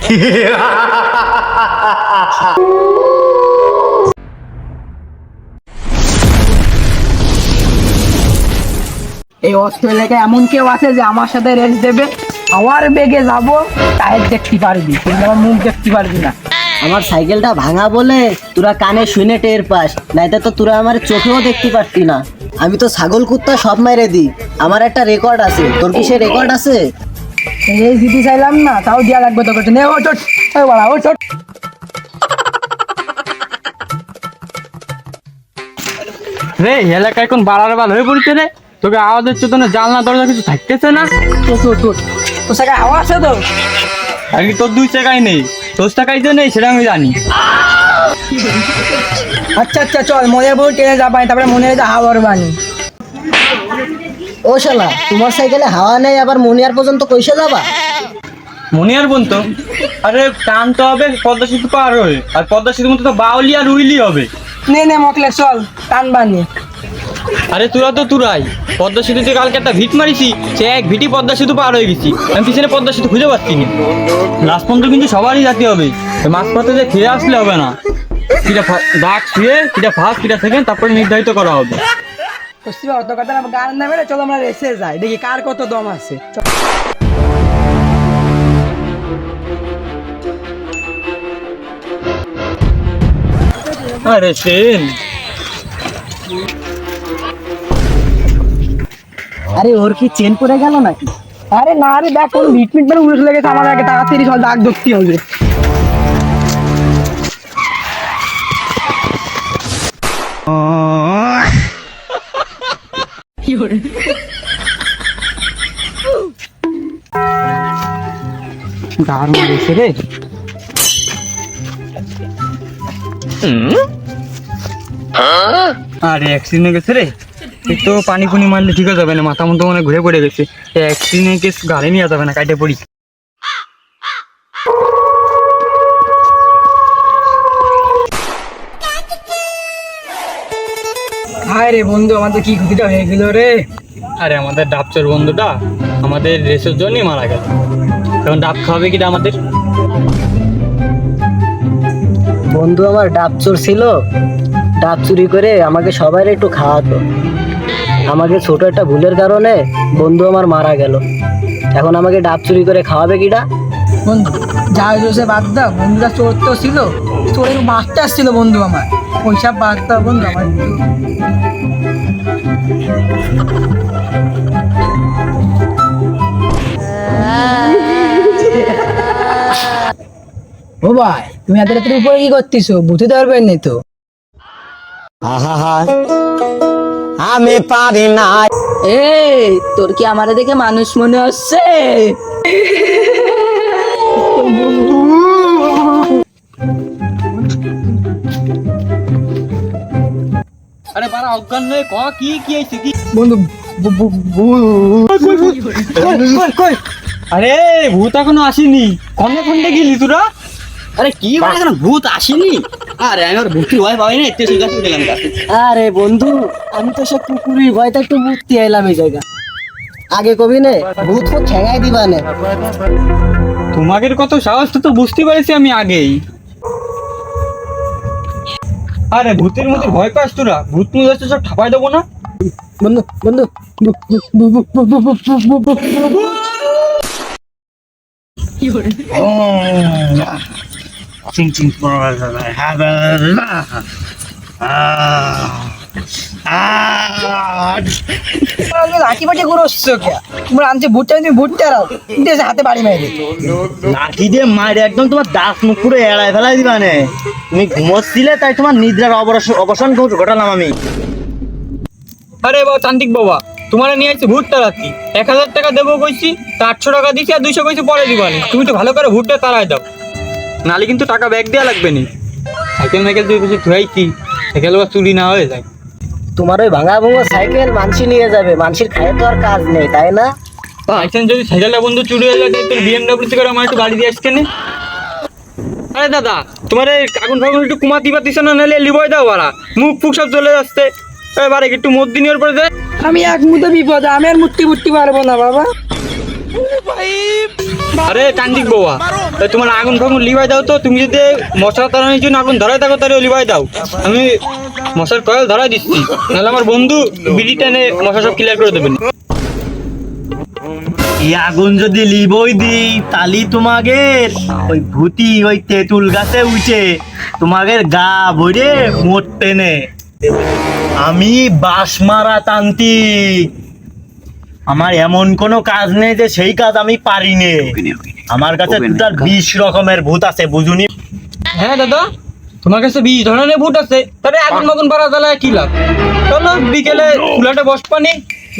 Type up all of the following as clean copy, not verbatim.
এই অস্ট্রেলিয়াকে এমন কেউ আছে যে আমার সাথে রেস দেবে, আমার বেগে যাবো, টায়ার দেখতে পারবি কিন্তু আমার মুখ দেখতে পারবি না। আমার সাইকেলটা ভাঙা বলে তোরা কানে শুনে টের পাস, নাইতে তো তোরা আমার চোখেও দেখতে পারতি না। আমি তো ছাগল কুত্তা সব মেরে দিই, আমার একটা রেকর্ড আছে। তোর কি সে রেকর্ড আছে? এই জিতে চাইলাম না, তাও দেওয়া লাগবে তোকে। নে ও চট, ওই বাড়া ও চট। রে এলাকা এখন বাড়ার বাল হয়ে পড়ছে রে, তোকে আওয়াজের চেতনে জানলা দরজা কিছু থাকতেছে না। তোর সাথে আওয়াজ আছে তো? আগে তোর 2 টাকাই নেই, 10 টাকাই তো নেই, সেটা আমি জানি। আচ্ছা আচ্ছা চল, মনে বল ট্রেনে যাবাই, তারপরে মনে হয় হাওয়ার বানি। ও শালা, তোমার সাইকেলে হাওয়া নেই আবার মনিয়ার পর্যন্ত কইসে যাবা? মনিয়ার বোন তো, আরে টান তো হবে পদ্মা সেতু পার হয়ে, আর পদ্মা সেতুর মতো তো বাউলি আর উইলি হবে। নে নে মকলে চল, টান বানি। আরে তোরা তো তুরাই পদ্মা সেতুতে কালকে একটা ভিট মারিছি, সে এক ভিটি পদ্মা সেতু পার হয়ে গেছি, আমি পিছনে পদ্মা সেতু খুঁজে পাচ্ছি না। লাস্ট পর্যন্ত কিন্তু সবারই যেতে হবে, মাঝপথে যে ফিরে আসলে হবে না। কিটা দাগ শুয়ে, কিটা ফার্স্ট, কিটা সেকেন্ড, তারপরে নির্ধারিত করা হবে। অত কথা গান না বেড়ে চলো আমরা রেসে যাই, দেখি কার কত দম আছে। আরে সেন, আরে ওর কি চেন পড়ে গেল নাকি? আরে না রে, দেখ কোন ভিটমিট মানে উড়ে চলে গেছে, আমার আগে তাড়াতাড়ি সব দাগ ধরতে হবে। দারুণ হয়েছে রে। আরে অ্যাক্সিডেন্ট গেছে রে, একটু পানি পুনি মারলে ঠিক হয়ে যাবে না, মাথা মতো মনে ঘুরে পড়ে গেছে। অ্যাক্সিডেন্ট কেস গাড়ি নিয়ে যাবে না, কাটে পড়ি। হায় রে বন্ধু, আমাদের কি ক্ষতিটা হয়ে গেল রে। আরে আমাদের ডাবচোর বন্ধুটা আমাদের রেসের জন্যই মারা গেল, এখন ডাব খাওয়াবে কিটা আমাদের? বন্ধু আমার ডাব চোর ছিল, ডাব চুরি করে আমাকে সবাই একটু খাওয়াতো। আমাকে ছোট একটা ভুলের কারণে বন্ধু আমার মারা গেল, এখন আমাকে ডাব চুরি করে খাওয়াবে কিটা? বন্ধু যা হয়েছে বাদ দাও, বন্ধুরা চোর তো ছিল, চোরের মারতে আসছিল বন্ধু আমার, ওইসব বাদ দাও বন্ধু আমার। ও ভাই, তুমি এত রাতের উপরে কি করতেছো? বুঝতে পারবেন না তো? আমি পারি না। এই তোর কি আমার দেখে মানুষ মনে হচ্ছে? আরে বাড়া অজ্ঞান হয়ে ক কি কি হয়েছে কি? বন্ধু আরে ভূত এখনো আসেনি, কনে খন্ডে গেলি তোরা? আরে কি বলে এখন ভূত আসেনি? আরে আমি আর ভূতের ভয় পাই না, এতে সোজা চলে গেলাম কাছে। আরে বন্ধু, আমি তো সব কুকুরের ভয়টা একটু মুক্তি আইলাম এই জায়গা। আগে কবি নে ভূত ফুট ঠেঙাই দিবা নে। তোমাদের কত সাহস তো বুঝতে পারছি আমি আগেই। আরে ভূতের মধ্যে ভয় পাস তোরা? ভূত মুজ আসছে সব ঠাপাই দেবো না। বন্ধু বন্ধু লাঠি পাঠি ঘুরোচ্ছ কে? তোমরা আনছে ভুট্টা, তুমি ভুট্টা রাও দেশে হাতে বাড়ি মেরে। লাঠি দিয়ে মারে একদম তোমার দাঁত মুখ পুরো এড়াই ফেলাই দিবা নে। তুমি ঘুমোচ্ছিলে তাই তোমার নিদ্রার অবসান ঘটালাম আমি। আরে বাবা তান্ত্রিক বাবা, তোমার নিয়ে আসছে ভূত তাড়াতি, 1000 টাকা দেবো কইছি, তা 800 টাকা দিছি আর 200 কইছি পরে দিবানি। তুমি তো ভালো করে ভূতটা তাড়াই দাও, নালে কিন্তু টাকা ব্যাগ দেওয়া লাগবে নি। সাইকেল মাইকেল 2 বছর ধুয়াইছি, সাইকেল আবার চুরি না হয়ে যায়। তোমার ওই ভাঙা ভাঙা সাইকেল মানসি নিয়ে যাবে, মানসির খায় তো আর কাজ নেই তাই না? যদি সাইকেলটা বন্ধু চুরি হয়ে যায়, তোর BMW করে আমার একটু গাড়ি দিয়ে আসছে না। আরে দাদা, তোমার এই আগুন ফাগুন একটু কুমাতি পাতিস না, নাহলে লিবই দাও বাড়া, মুখ ফুক সব চলে যাচ্ছে। এবারে একটু মদ দিনের পরে দেয়। আমি এক মুহূর্তে বিপদে, আমি আর মুক্তি পারবো না বাবা। আরে তান্ত্রিক বাবা, তাই তোমার আগুন ফাগুন লিভাই দাও তো। তুমি যদি মশা তাড়ানোর জন্য আগুন ধরাই থাকো তাহলে লিভাই দাও, আমি মশার কয়েল ধরাই দিচ্ছি, নাহলে আমার বন্ধু বিড়ি টেনে মশা সব ক্লিয়ার করে দেবেন। এই আগুন যদি লিবই দিই তালি তোমাকে ওই ভূতি ওই তেঁতুল গাছে উঠে তোমাকে গা ভরে মোট টেনে। আমি বাঁশ মারা তান্ত্রিক, আমার এমন কোনো কাজ নেই যে সেই কাজ আমি পারি নে। আমার কাছে টোটাল 20 রকমের ভূত আছে, বুঝুনি? হ্যাঁ দাদা, তোমার কাছে 20 ধরনের ভূত আছে, তাহলে আগুন মাগুন পাড়া জ্বালায় কি লাভ? চলো বিকেলে ফুলাটে বস পানি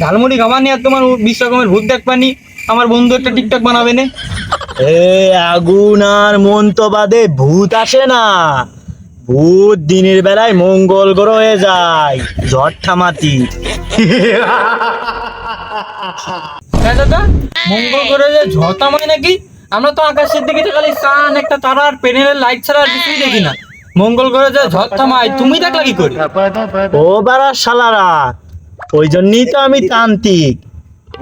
ঝালমুড়ি খাবানি আর তোমার 20 রকমের ভূত দেখ পানি, আমার বন্ধু একটা টিকটক বানাবে না। এ আগুন আর মন্ত্র বাদে ভূত আসে না। ভূত দিনের বেলায় মঙ্গল গ্রহ হয়ে যায় ঝড় থামাতি। হ্যাঁ দাদা, মঙ্গল করে যে ঝড়টা মানে নাকি? আমরা তো আকাশের দিকে খালি চান একটা তারার প্যানেলের লাইট ছাড়া আর কিছুই দেখি না। মঙ্গল করে যে ঝড় থামায় তুমি দেখলা কি করে? ও বারা শালারা, ওই জন্যই তো আমি তান্ত্রিক।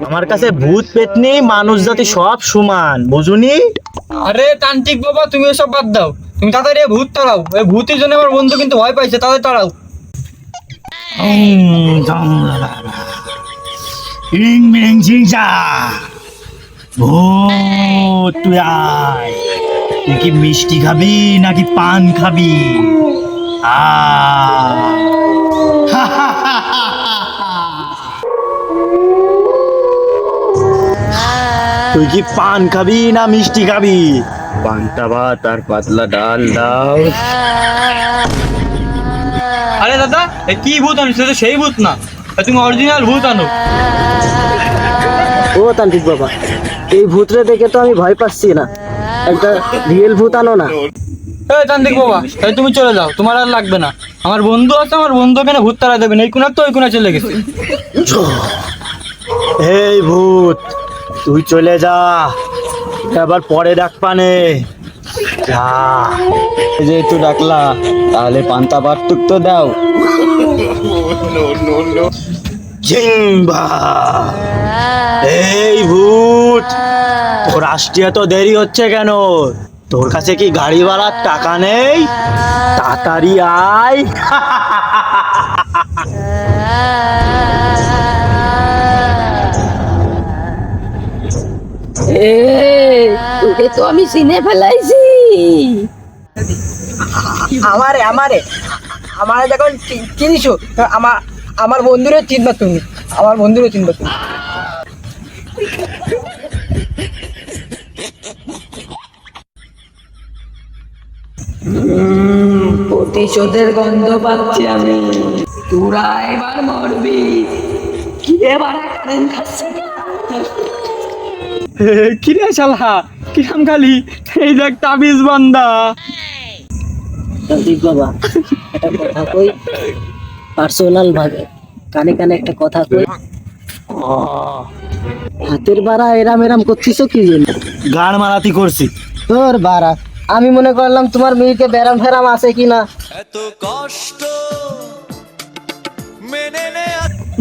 আমার কাছে ভূত পেতনি মানুষ জাতি সব সমান, বুঝুনি? আরে তান্ত্রিক বাবা, তুমি এসব বাদ দাও, তুমি তাড়াতাড়ি এই ভূত তাড়াও। এই ভূতের জন্য আমার বন্ধু কিন্তু ভয় পাইছে, তাদের তাড়াও। ইং মিং ঝিংচা ভূত তুই আয়। তুই কি মিষ্টি খাবি নাকি পান খাবি? তুই কি পান খাবি না মিষ্টি খাবি? পান্তা ভাত আর পাতলা ডাল দাও। আরে দাদা, এ কি ভূত আনিস? তো সেই ভূত না, তুমি অরিজিনাল ভূত আনো। ও তান্ত্রিক বাবা, এই ভূতরে দেখে তো আমি ভয় পাচ্ছি না, একটা রিয়েল ভূত আনো না। এই তান্ত্রিক বাবা, এই তুমি চলে যাও, তোমার আর লাগবে না। আমার বন্ধু আছে, আমার বন্ধু কেন ভূত তাড়া দেবেন, এই কোনা তো ওই কোনা চলে গেছে। এই ভূত তুই চলে যা, আবার পরে ডাক পানে যা। যেহেতু ডাকলা তাহলে পান্তা পারতুক তো দাও। জিংবা এই ভূত, তোর আসতে এত দেরি হচ্ছে কেন? তোর কাছে কি গাড়ি ভাড়ার টাকা নেই? তাড়াতাড়ি আয়। তোকে তো আমি চিনে ফেলাইছি। আমারে আমারে আমারে যখন চিনিস, আমার আমার বন্ধুরও চিনবা তুমি, আমার বন্ধুরও চিনবা তুমি। প্রতিশোধের গন্ধ পাচ্ছি আমি, তোরা এবার মরবি। কি এবার কারেন্ট খাচ্ছে না? কিরে শালা, কিরাম খালি এই দেখ তাবিজ বান্দা। তান্ত্রিক বাবা, একটা কথা কই, পার্সোনাল ভাবে কানে কানে একটা কথা কই। হাতের বাড়া এরাম এরাম করছিস কি জন্য? গান মারাতি করছি। তোর বাড়া, আমি মনে করলাম তোমার মেয়েকে ব্যারাম ফেরাম আছে কিনা।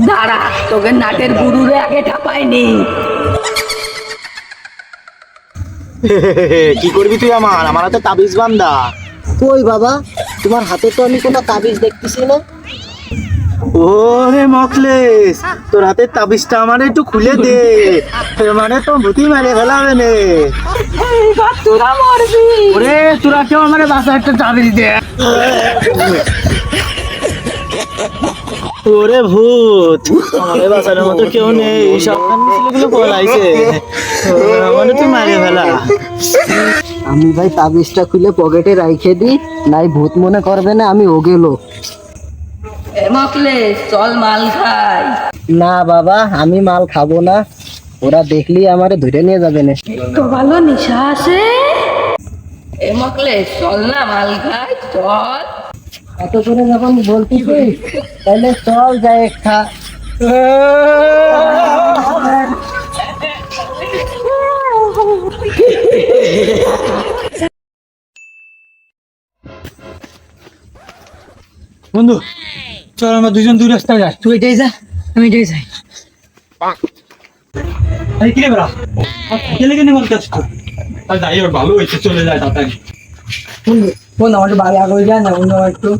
দাঁড়া, তোকে নাটের গুরুরে আগে ঠাপাইনি। কি করবি তুই? আমার হাতে তাবিজ বান্দা। কই বাবা, তোমার হাতে তো আমি কোনো তাবিজ দেখতেছি না। ওরে মকলেস, তোর হাতের তাবিজটা আমার একটু খুলে দে, মানে তো ভূতি মেরে ফেলাবে নে। এইবার তোরা মরবি। ওরে তোরা কেউ আমার বাসা একটা তাবিজ দে। ওরে ভূত, আমারে বাঁচানোর মতো কেউ নেই, সব ছেলেগুলো পলাইছে, মানে তুই মারে ফেলা। আমি ভাই তাবিজটা খুলে পকেটে রাইখে দিই, নাই ভূত মনে করবে না আমি ও গেল। মকলে চল মাল খাই। না বাবা, আমি মাল খাবো না, ওরা দেখলেই আমারে ধরে নিয়ে যাবে না। তো ভালো নিশা আছে। মকলে চল না মাল খাই, চল। এত করে যখন বলতেছিস তাহলে চল যাই খা। বন্ধু চল আমরা দুজন দুই রাস্তায় যাই। তুই এটাই যা, আমি এটাই যাই। আরে কিরে বেড়া, গেলে কেন বলতে আসতো? আর যাই হোক ভালো হয়েছে, চলে যায় তাড়াতাড়ি। কোন আমাকে বাড়ি আগে যায় না অন্য একটু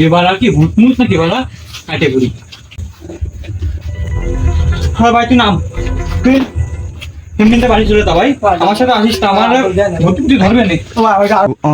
এবার আর কি ভূত মুত নাকি বলা কাটে ঘুরি। হ্যাঁ ভাই তুই নাম, তুই এমনিতে বাড়ি চলে যা ভাই, আমার সাথে আসিস না, আমার ভূত তুই ধরবে না। ও